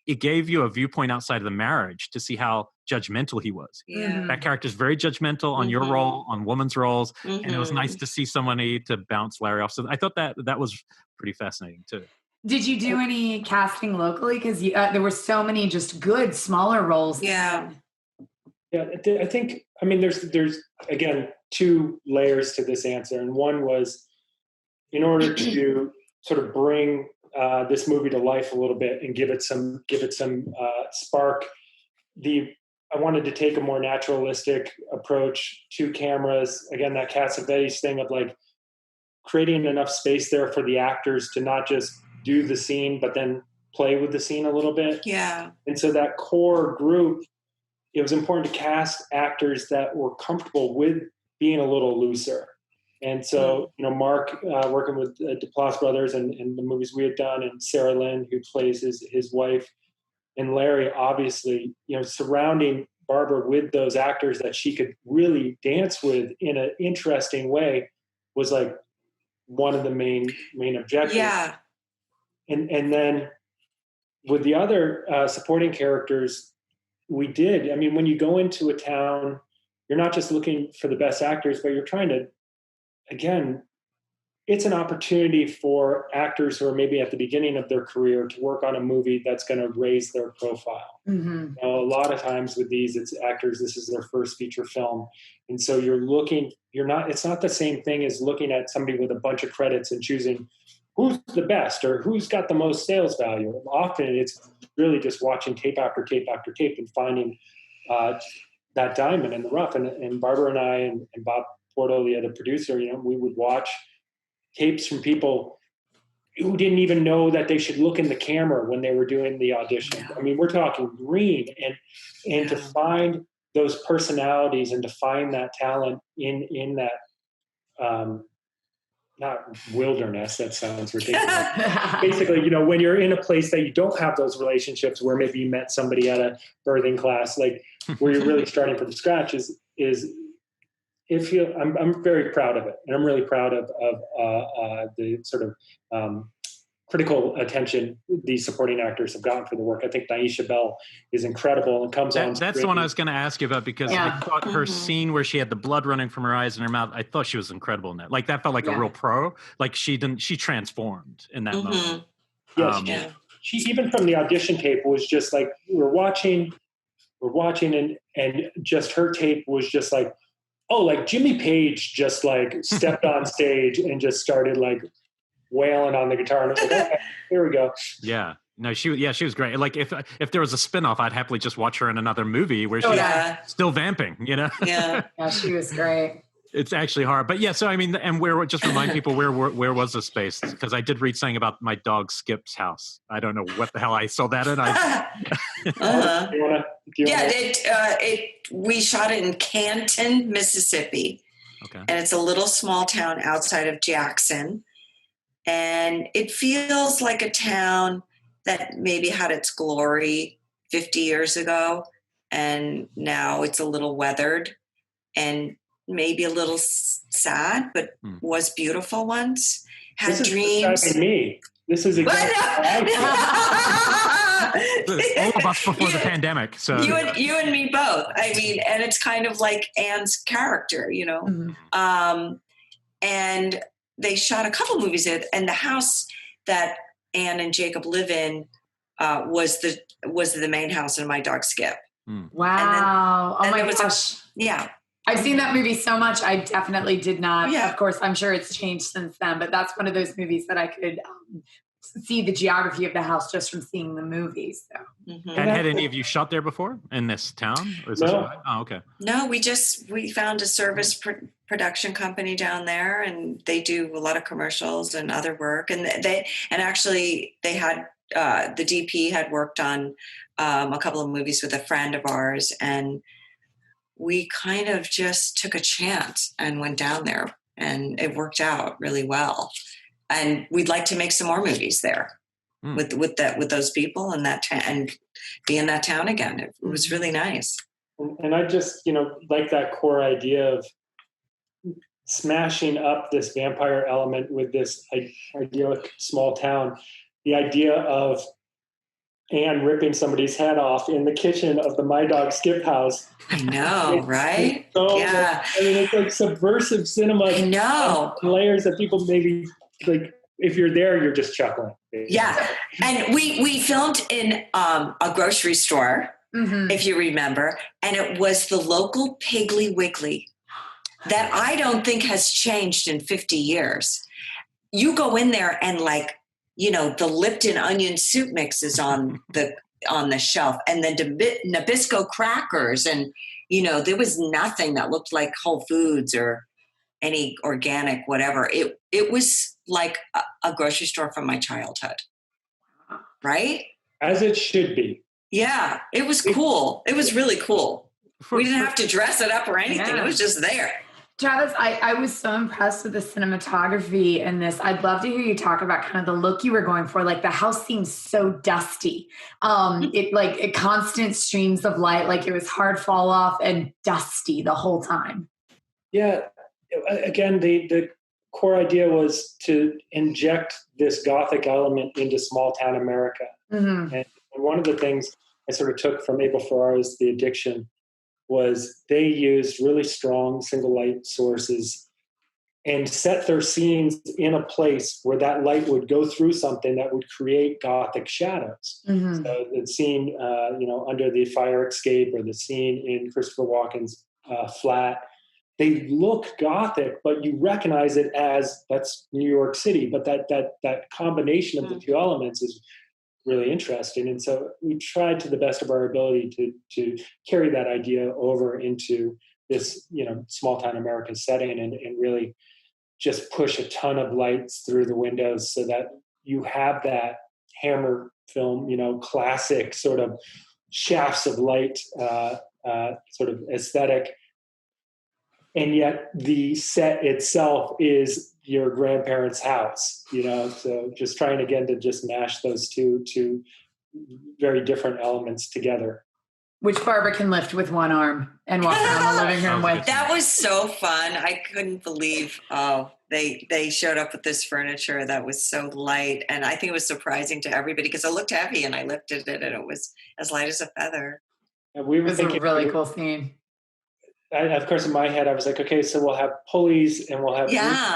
it gave you a viewpoint outside of the marriage to see how judgmental he was. Yeah. That character is very judgmental on your role, on women's roles. And it was nice to see somebody to bounce Larry off. So I thought that was pretty fascinating too. Did you do any casting locally? Because there were so many just good smaller roles. Yeah. Yeah, I think, there's again, two layers to this answer. And one was, in order to sort of bring this movie to life a little bit and give it some spark, I wanted to take a more naturalistic approach to cameras. Again, that Cassavetes thing of like creating enough space there for the actors to not just do the scene, but then play with the scene a little bit. Yeah. And so that core group, it was important to cast actors that were comfortable with being a little looser. And so, Mark, working with Duplass brothers and the movies we had done, and Sarah Lynn, who plays his wife, and Larry, obviously, surrounding Barbara with those actors that she could really dance with in an interesting way was like one of the main objectives. Yeah. And then with the other supporting characters, we did. I mean, when you go into a town, you're not just looking for the best actors, but you're trying to, again, it's an opportunity for actors who are maybe at the beginning of their career to work on a movie that's going to raise their profile. Mm-hmm. A lot of times with these, it's actors, this is their first feature film. And so it's not the same thing as looking at somebody with a bunch of credits and choosing who's the best or who's got the most sales value. Often it's really just watching tape after tape after tape and finding that diamond in the rough. And Barbara and I and Bob Porto, the other producer, we would watch tapes from people who didn't even know that they should look in the camera when they were doing the audition. I mean, we're talking green, and to find those personalities and to find that talent in that, not wilderness, that sounds ridiculous. Basically, when you're in a place that you don't have those relationships, where maybe you met somebody at a birthing class, like where you're really starting from scratch, I'm very proud of it, and I'm really proud of the sort of critical attention these supporting actors have gotten for the work. I think Naisha Bell is incredible and comes on. That's the one I was going to ask you about, because I thought her scene where she had the blood running from her eyes and her mouth, I thought she was incredible in that. Like, that felt like a real pro. Like, she transformed in that moment. Yes, she even from the audition tape was just like, we're watching and just her tape was just like, oh, like Jimmy Page just like stepped on stage and just started like wailing on the guitar. And I was like, okay, here we go. Yeah. No, she was great. Like, if there was a spinoff, I'd happily just watch her in another movie where she's still vamping, Yeah. Yeah, she was great. It's actually hard. But yeah, so I mean, and just remind people where was the space? Because I did read something about my dog Skip's house. I don't know what the hell I saw that in. We shot it in Canton, Mississippi. Okay. And it's a little small town outside of Jackson. And it feels like a town that maybe had its glory 50 years ago. And now it's a little weathered and maybe a little sad, but was beautiful once. Had dreams. This is exactly all of us before the pandemic. So you and me both. I mean, and it's kind of like Anne's character, Mm-hmm. And they shot a couple movies there, and the house that Anne and Jakob live in was the main house in My Dog Skip. Wow! And oh my gosh! Yeah. I've seen that movie so much. I definitely did not. Yeah. Of course, I'm sure it's changed since then, but that's one of those movies that I could see the geography of the house just from seeing the movies. So. Mm-hmm. And had any of you shot there before in this town? No. Oh, okay. No, we found a service production company down there, and they do a lot of commercials and other work. And they had the DP had worked on a couple of movies with a friend of ours, and we kind of just took a chance and went down there, and it worked out really well. And we'd like to make some more movies there with those people and and be in that town again. It was really nice. And I just, like that core idea of smashing up this vampire element with this idyllic small town. The idea of Anne ripping somebody's head off in the kitchen of the My Dog Skip house. I know, right? Yeah. I mean, it's like subversive cinema. I know. Layers that people maybe, like, if you're there, you're just chuckling. Basically. Yeah. And we filmed in a grocery store, if you remember, and it was the local Piggly Wiggly that I don't think has changed in 50 years. You go in there and the Lipton onion soup mix is on the shelf, and then Nabisco crackers, and there was nothing that looked like Whole Foods or any organic whatever. It was like a grocery store from my childhood. right? As it should be. Yeah, it was cool. It was really cool. We didn't have to dress it up or anything. It was just there. Travis, I was so impressed with the cinematography in this. I'd love to hear you talk about kind of the look you were going for. Like the house seems so dusty. It constant streams of light, like it was hard fall off and dusty the whole time. Yeah. Again, the core idea was to inject this Gothic element into small town America. Mm-hmm. And one of the things I sort of took from Abel Ferrara's The Addiction was they used really strong single light sources and set their scenes in a place where that light would go through something that would create Gothic shadows. Mm-hmm. So the scene, under the fire escape, or the scene in Christopher Walken's flat, they look Gothic, but you recognize it as that's New York City. But that combination of the two elements is really interesting. And so we tried to the best of our ability to carry that idea over into this, small town American setting and really just push a ton of lights through the windows so that you have that Hammer film, classic sort of shafts of light sort of aesthetic. And yet the set itself is your grandparents' house, so just trying again to just mash those two very different elements together. Which Barbara can lift with one arm and walk around the living room with. That was so fun. I couldn't believe, they showed up with this furniture that was so light. And I think it was surprising to everybody because it looked heavy and I lifted it and it was as light as a feather. And it was a really cool scene. Of course, in my head, I was like, okay, so we'll have pulleys and we'll have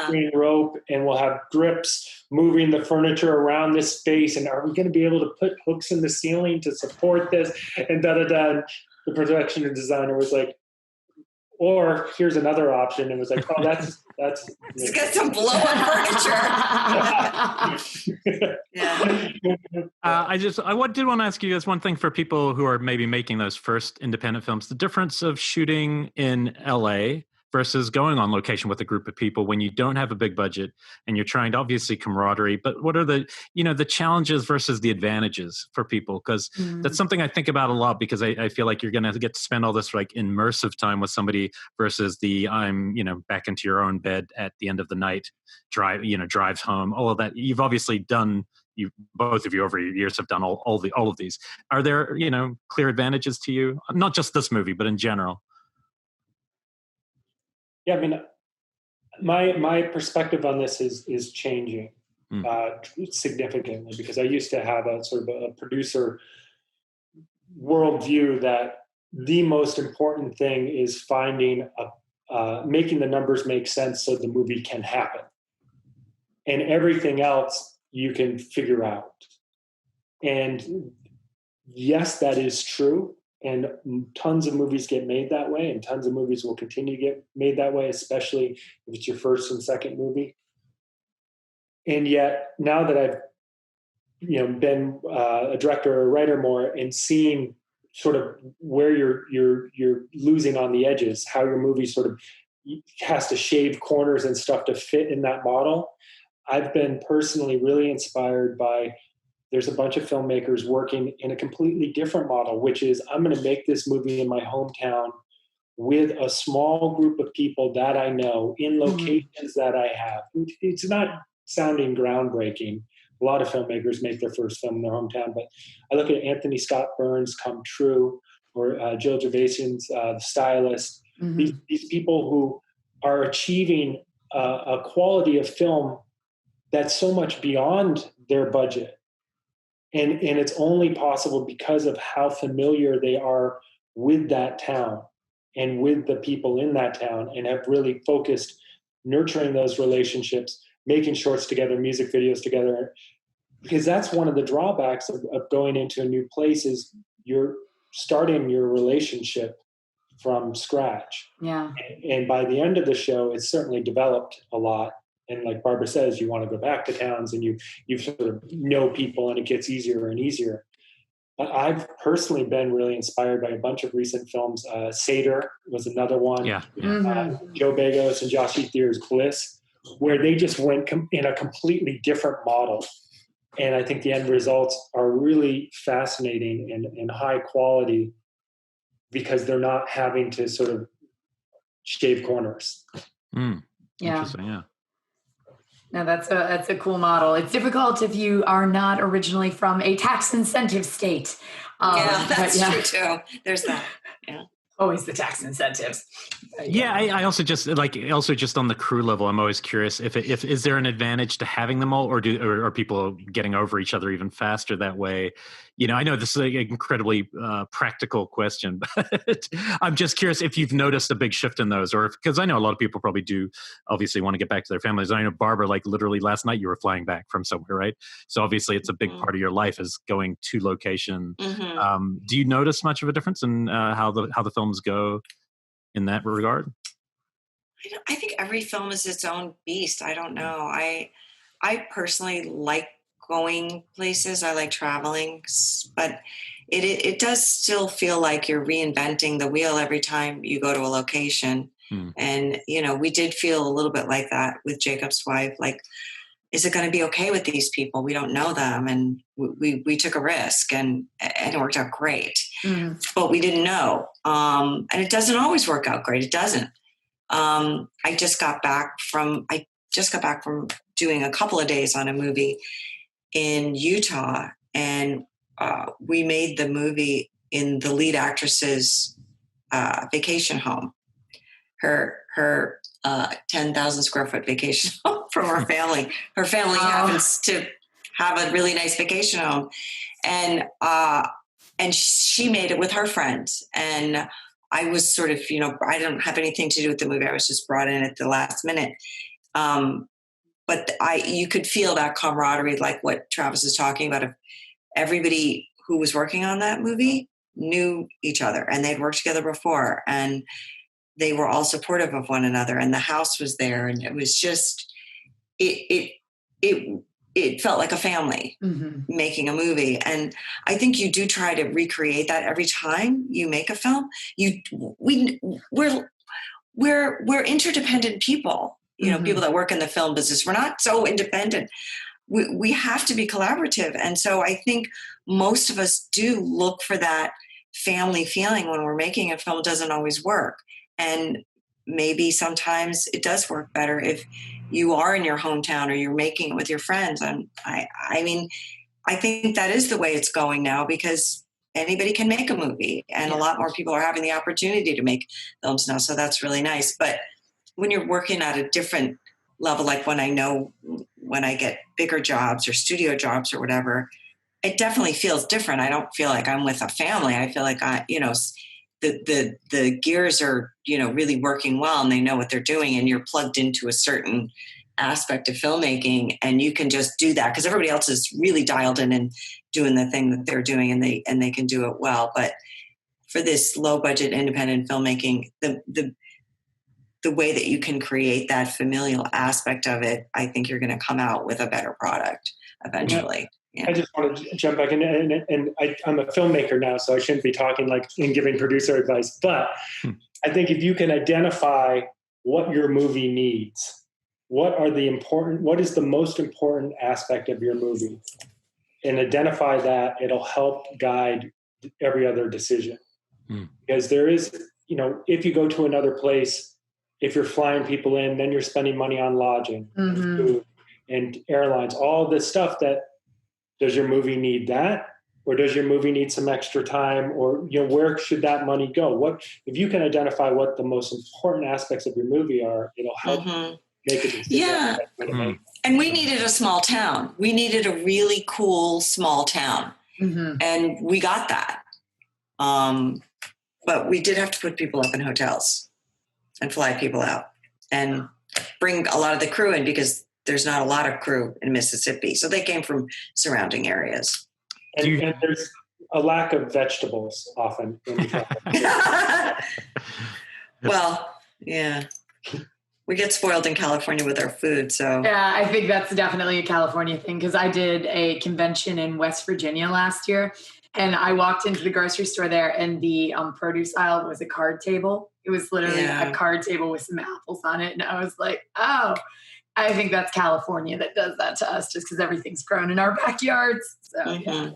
green rope and we'll have grips moving the furniture around this space. And are we going to be able to put hooks in the ceiling to support this? And da-da-da. The production designer was like, or here's another option. And was like, oh, that's. Let's get some blow-up furniture. Yeah. I did want to ask you guys one thing for people who are maybe making those first independent films, the difference of shooting in LA versus going on location with a group of people when you don't have a big budget and you're trying to obviously camaraderie, but what are the challenges versus the advantages for people? Because that's something I think about a lot because I feel like you're going to get to spend all this like immersive time with somebody versus the back into your own bed at the end of the night drives home, all of that. You've obviously done, both of you over years have done all of these. Are there, clear advantages to you? Not just this movie, but in general. Yeah, I mean, my perspective on this is changing significantly because I used to have a sort of a producer worldview that the most important thing is finding making the numbers make sense so the movie can happen, and everything else you can figure out. And yes, that is true. And tons of movies get made that way, and tons of movies will continue to get made that way, especially if it's your first and second movie. And yet, now that I've been a director or a writer more, and seeing sort of where you're losing on the edges, how your movie sort of has to shave corners and stuff to fit in that model, I've been personally really inspired by. There's a bunch of filmmakers working in a completely different model, which is I'm going to make this movie in my hometown with a small group of people that I know in locations that I have. It's not sounding groundbreaking. A lot of filmmakers make their first film in their hometown, but I look at Anthony Scott Burns' Come True or Jill Gervaisian's The Stylist. Mm-hmm. These people who are achieving a quality of film that's so much beyond their budget. And it's only possible because of how familiar they are with that town and with the people in that town, and have really focused nurturing those relationships, making shorts together, music videos together. Because that's one of the drawbacks of going into a new place is you're starting your relationship from scratch. Yeah. And by the end of the show, it's certainly developed a lot. And like Barbara says, you want to go back to towns and you sort of know people, and it gets easier and easier. But I've personally been really inspired by a bunch of recent films. Seder was another one. Yeah. Joe Begos and Josh Ethier's Bliss, where they just went in a completely different model. And I think the end results are really fascinating and high quality because they're not having to sort of shave corners. Interesting, yeah. No, that's a cool model. It's difficult if you are not originally from a tax incentive state. That's true too. There's that. Yeah. Always the tax incentives. I also just on the crew level, I'm always curious if is there an advantage to having them all, or are people getting over each other even faster that way? I know this is an incredibly practical question, but I'm just curious if you've noticed a big shift in those, or because I know a lot of people probably do obviously want to get back to their families. I know, Barbara, like literally last night you were flying back from somewhere, right? So obviously it's a big part of your life is going to location. Do you notice much of a difference in how the films go in that regard? I think every film is its own beast. I don't know. I personally like going places. I like traveling, but it does still feel like you're reinventing the wheel every time you go to a location. And, we did feel a little bit like that with Jacob's wife. Like, is it going to be okay with these people? We don't know them. And we took a risk and it worked out great, but we didn't know. And it doesn't always work out great. It doesn't. I just got back from doing a couple of days on a movie in Utah, and we made the movie in the lead actress's vacation home, her 10,000 square foot vacation home from her family. Her family happens to have a really nice vacation home, and she made it with her friends. And I was sort of, I don't have anything to do with the movie. I was just brought in at the last minute. But you could feel that camaraderie, like what Travis is talking about. If everybody who was working on that movie knew each other and they'd worked together before, and they were all supportive of one another, and the house was there, and it was just, it felt like a family making a movie. And I think you do try to recreate that every time you make a film. We're interdependent people, people that work in the film business. We're not so independent. We have to be collaborative. And so I think most of us do look for that family feeling when we're making a film. It doesn't always work. And maybe sometimes it does work better if you are in your hometown or you're making it with your friends. And I mean, I think that is the way it's going now, because anybody can make a movie, and a lot more people are having the opportunity to make films now. So that's really nice. But when you're working at a different level, like when I get bigger jobs or studio jobs or whatever, it definitely feels different. I don't feel like I'm with a family. I feel like the gears are, really working well, and they know what they're doing, and you're plugged into a certain aspect of filmmaking, and you can just do that because everybody else is really dialed in and doing the thing that they're doing, and they can do it well. But for this low budget independent filmmaking, the way that you can create that familial aspect of it, I think you're going to come out with a better product eventually. Yeah. I just want to jump back in, and I'm a filmmaker now, so I shouldn't be talking like in giving producer advice, but I think if you can identify what your movie needs, what is the most important aspect of your movie, and identify that, it'll help guide every other decision. Because there is, if you go to another place, if you're flying people in, then you're spending money on lodging and food and airlines, all this stuff. That does your movie need that, or does your movie need some extra time, or where should that money go? What if you can identify what the most important aspects of your movie are? It'll help make a decision. Yeah, and we needed a small town. We needed a really cool small town, and we got that. But we did have to put people up in hotels and fly people out and bring a lot of the crew in, because there's not a lot of crew in Mississippi. So they came from surrounding areas. And there's a lack of vegetables often. Well, yeah. We get spoiled in California with our food, so. Yeah, I think that's definitely a California thing, because I did a convention in West Virginia last year, and I walked into the grocery store there, and the produce aisle was a card table. It was literally a card table with some apples on it, and I was like, oh. I think that's California that does that to us, just because everything's grown in our backyards. So yeah.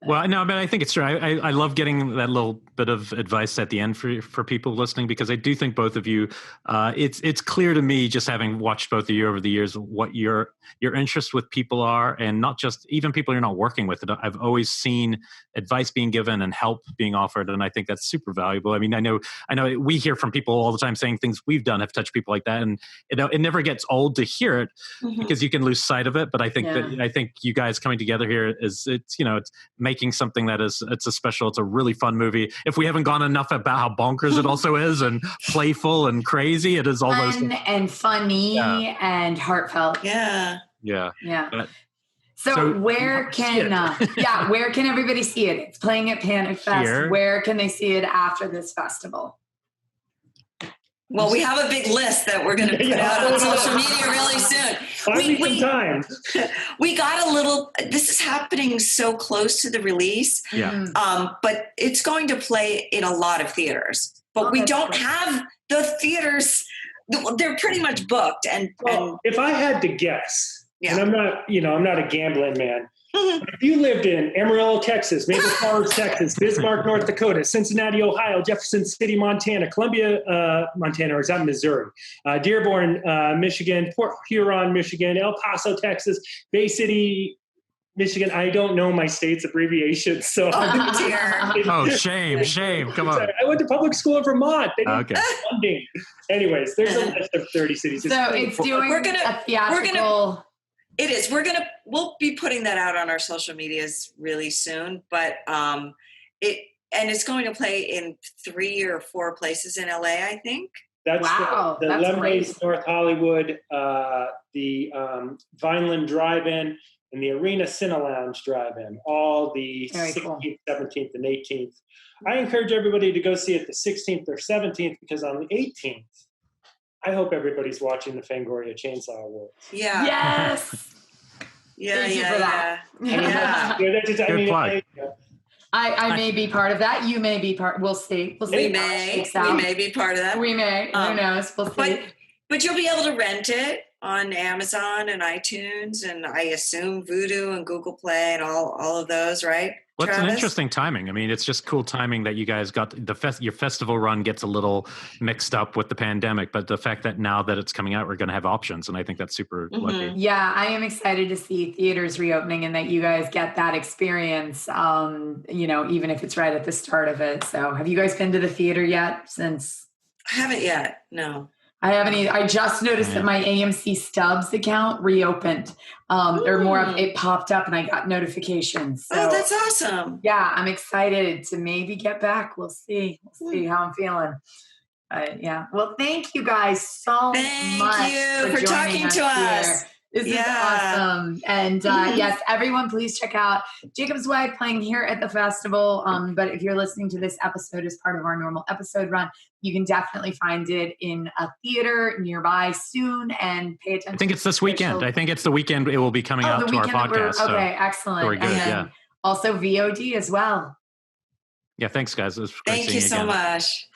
Well, no, but I think it's true. I love getting that little bit of advice at the end for people listening, because I do think both of you, it's clear to me, just having watched both of you over the years, what your interests with people are, and not just even people you're not working with. I've always seen advice being given and help being offered, and I think that's super valuable. I mean, I know we hear from people all the time saying things we've done have touched people like that, and it never gets old to hear it because you can lose sight of it. But I think I think you guys coming together here it's making something that it's a really fun movie. If we haven't gone enough about how bonkers it also is, and playful and crazy, it is almost fun and funny and heartfelt. Yeah. So where can where can everybody see it? It's playing at Panic Fest. Here. Where can they see it after this festival? Well, we have a big list that we're going to put out on social media really soon. We got a little, this is happening so close to the release, but it's going to play in a lot of theaters. But we don't have the theaters, they're pretty much booked. And if I had to guess, and I'm not a gambling man, if you lived in Amarillo, Texas, Maple Flowers, Texas, Bismarck, North Dakota, Cincinnati, Ohio, Jefferson City, Montana, Columbia, Montana, or is that Missouri? Dearborn, Michigan, Port Huron, Michigan, El Paso, Texas, Bay City, Michigan. I don't know my state's abbreviations, so shame. Come on. I went to public school in Vermont. They didn't have funding. Anyways, there's a list of 30 cities. So it's doing a theatrical. It is. We'll be putting that out on our social medias really soon, but it's going to play in 3 or 4 places in LA, I think. That's the Lemonade, North Hollywood, the Vineland Drive-In, and the Arena Cine Lounge Drive-In, all the 16th, 17th, and 18th. I encourage everybody to go see it the 16th or 17th, because on the 18th, I hope everybody's watching the Fangoria Chainsaw Awards. Yeah. Yes. Yeah. Good plug. I may be part of that. You may be part. We'll see. We may be part of that. We may. Who knows? We'll see. But you'll be able to rent it on Amazon and iTunes, and I assume Vudu and Google Play and all of those, right? Well, it's Travis? an interesting timing. I mean, it's just cool timing that you guys got your festival run gets a little mixed up with the pandemic, but the fact that now that it's coming out, we're going to have options, and I think that's super lucky. Yeah, I am excited to see theaters reopening and that you guys get that experience. Even if it's right at the start of it. So, have you guys been to the theater yet? Since I haven't yet. No. I haven't either. I just noticed that my AMC Stubs account reopened. It popped up and I got notifications. So, that's awesome. Yeah, I'm excited to maybe get back. We'll see. We'll see how I'm feeling. Well, thank you guys so much. Thank you for talking to us. This is awesome. And yes, everyone, please check out Jakob's Wife playing here at the festival. But if you're listening to this episode as part of our normal episode run, you can definitely find it in a theater nearby soon and pay attention. I think it's this weekend. I think it's the weekend it will be coming out to our podcast. Okay, excellent. Very good, and then also VOD as well. Yeah, thanks, guys. It was great Thank you so again. much.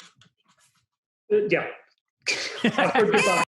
Yeah.